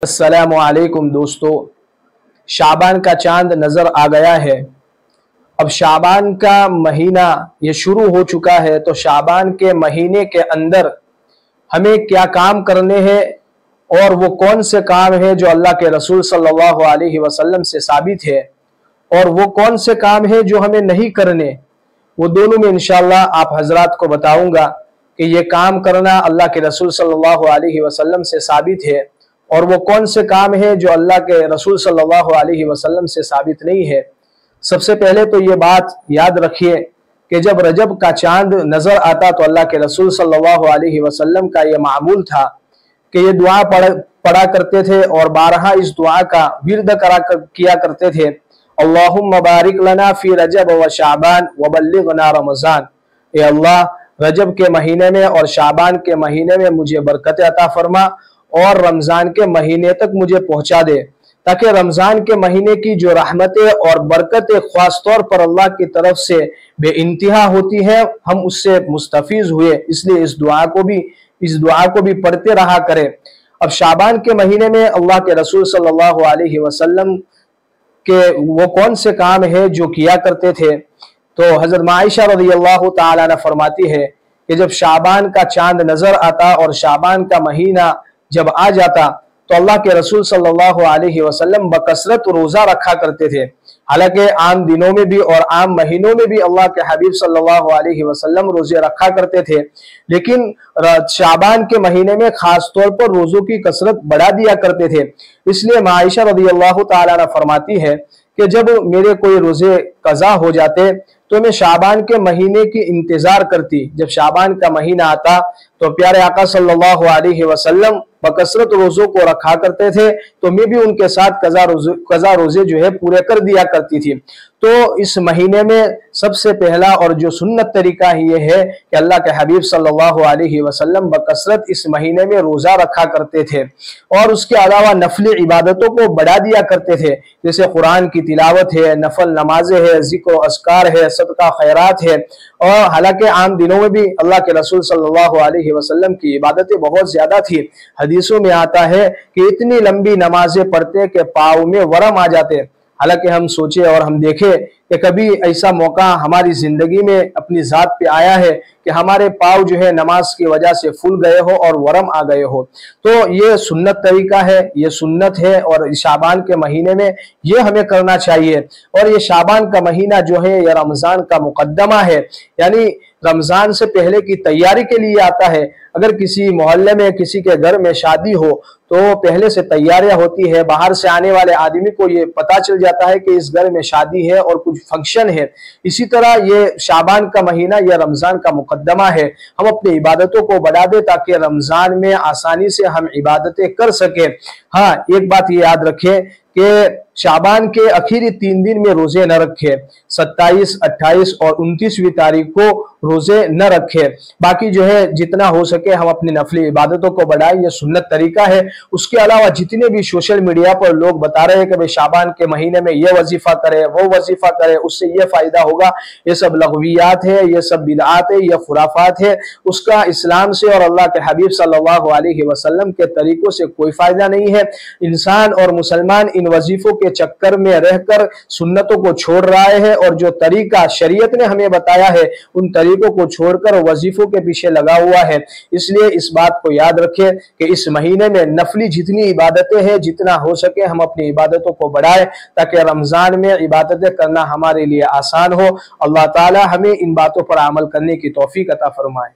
السلام علیکم دوستو، شعبان کا چاند نظر آ گیا ہے۔ اب شعبان کا مہینہ یہ شروع ہو چکا ہے، تو شعبان کے مہینے کے اندر ہمیں کیا کام کرنے ہیں اور وہ کون سے کام ہیں جو اللہ کے رسول صلی اللہ علیہ وسلم سے ثابت ہے، اور وہ کون سے کام ہیں جو ہمیں نہیں کرنے، وہ دونوں میں انشاءاللہ آپ حضرات کو بتاؤں گا کہ یہ کام کرنا اللہ کے رسول صلی اللہ علیہ وسلم سے ثابت ہے، اور وہ کون سے کام ہیں جو اللہ کے رسول صلی اللہ علیہ وسلم سے ثابت نہیں ہے۔ سب سے پہلے تو یہ بات یاد رکھیے کہ جب رجب کا چاند نظر آتا تو اللہ کے رسول صلی اللہ علیہ وسلم کا یہ معمول تھا کہ یہ دعا پڑھا کرتے تھے اور بارہا اس دعا کا ورد کیا کرتے تھے، اللہم بارک لنا فی رجب و شعبان وبلغنا رمضان۔ اے اللہ، رجب کے مہینے میں اور شعبان کے مہینے میں مجھے برکت عطا فرما اور رمضان کے مہینے تک مجھے پہنچا دے، تاکہ رمضان کے مہینے کی جو رحمتیں اور برکتیں خاص طور پر اللہ کی طرف سے بے انتہا ہوتی ہیں، ہم اس سے مستفیض ہوئے۔ اس لیے اس دعا کو بھی پڑھتے رہا کرے۔ اب شعبان کے مہینے میں اللہ کے رسول صلی اللہ علیہ وسلم کے وہ کون سے کام ہیں جو کیا کرتے تھے، تو حضرت عائشہ رضی اللہ تعالیٰ عنہ فرماتی ہے کہ جب شعبان کا چاند نظر آتا اور شعبان کا مہینہ جب آ جاتا تو اللہ کے رسول صلی اللہ علیہ وسلم بکثرت روزہ رکھا کرتے تھے۔ حالانکہ عام دنوں میں بھی اور عام مہینوں میں بھی اللہ کے حبیب صلی اللہ علیہ وسلم روزے رکھا کرتے تھے، لیکن شعبان کے مہینے میں خاص طور پر روزوں کی کثرت بڑھا دیا کرتے تھے۔ اس لیے عائشہ رضی اللہ تعالیٰ عنہ فرماتی ہے کہ جب میرے کوئی روزے قضا ہو جاتے تو میں شعبان کے مہینے کی انتظار کرتی۔ جب شعبان کا مہینہ آتا تو پیارے آقا صلی اللہ علیہ وسلم بکثرت روزوں کو رکھا کرتے تھے، تو میں بھی ان کے ساتھ قضا روزے جو ہے پورے کر دیا کرتی تھی۔ تو اس مہینے میں سب سے پہلا اور جو سنت طریقہ یہ ہے کہ اللہ کے حبیب صلی اللہ علیہ وسلم بکثرت اس مہینے میں روزہ رکھا کرتے تھے، اور اس کے علاوہ نفل عبادتوں کو بڑھا دیا کرتے تھے، جیسے قرآن کی تلاوت ہے، نفل نمازیں ہے، ذکر و اذکار ہے، صدقہ خیرات ہے۔ اور حالانکہ عام دنوں میں بھی اللہ کے رسول صلی اللہ علیہ وسلم کی عبادتیں بہت زیادہ تھی۔ حدیثوں میں آتا ہے کہ اتنی لمبی نمازیں پڑھتے کہ پاؤں میں ورم آ جاتے۔ حالانکہ ہم سوچے اور ہم دیکھے کہ کبھی ایسا موقع ہماری زندگی میں اپنی ذات پہ آیا ہے کہ ہمارے پاؤں جو ہے نماز کی وجہ سے پھول گئے ہو اور ورم آ گئے ہو۔ تو یہ سنت طریقہ ہے، یہ سنت ہے، اور شعبان کے مہینے میں یہ ہمیں کرنا چاہیے۔ اور یہ شعبان کا مہینہ جو ہے یہ رمضان کا مقدمہ ہے، یعنی رمضان سے پہلے کی تیاری کے لیے آتا ہے۔ اگر کسی محلے میں کسی کے گھر میں شادی ہو تو پہلے سے تیاریاں ہوتی ہے، باہر سے آنے والے آدمی کو یہ پتہ چل جاتا ہے کہ اس گھر میں شادی ہے اور کچھ فنکشن ہے۔ اسی طرح یہ شعبان کا مہینہ یہ رمضان کا مقدمہ ہے۔ ہم اپنی عبادتوں کو بڑھا دیں تاکہ رمضان میں آسانی سے ہم عبادتیں کر سکیں۔ ہاں، ایک بات یہ یاد رکھیں کہ شعبان کے آخری 3 دن میں روزے نہ رکھے، 27، 28 اور 29ویں تاریخ کو روزے نہ رکھے۔ باقی جو ہے جتنا ہو سکے ہم اپنی نفلی عبادتوں کو بڑھائیں، یہ سنت طریقہ ہے۔ اس کے علاوہ جتنے بھی سوشل میڈیا پر لوگ بتا رہے ہیں کہ بھئی شعبان کے مہینے میں یہ وظیفہ کرے، وہ وظیفہ کرے، اس سے یہ فائدہ ہوگا، یہ سب لغویات ہے، یہ سب بدعات ہے، یہ خرافات ہے۔ اس کا اسلام سے اور اللہ کے حبیب صلی اللہ علیہ وسلم کے طریقوں سے کوئی فائدہ نہیں ہے۔ انسان اور مسلمان ان وظیفوں کے چکر میں رہ کر سنتوں کو چھوڑ رہا ہے، اور جو طریقہ شریعت نے ہمیں بتایا ہے ان طریقوں کو چھوڑ کر وظیفوں کے پیچھے لگا ہوا ہے۔ اس لیے اس بات کو یاد رکھیں کہ اس مہینے میں نفلی جتنی عبادتیں ہیں جتنا ہو سکے ہم اپنی عبادتوں کو بڑھائیں تاکہ رمضان میں عبادتیں کرنا ہمارے لیے آسان ہو۔ اللہ تعالی ہمیں ان باتوں پر عمل کرنے کی توفیق عطا فرمائے۔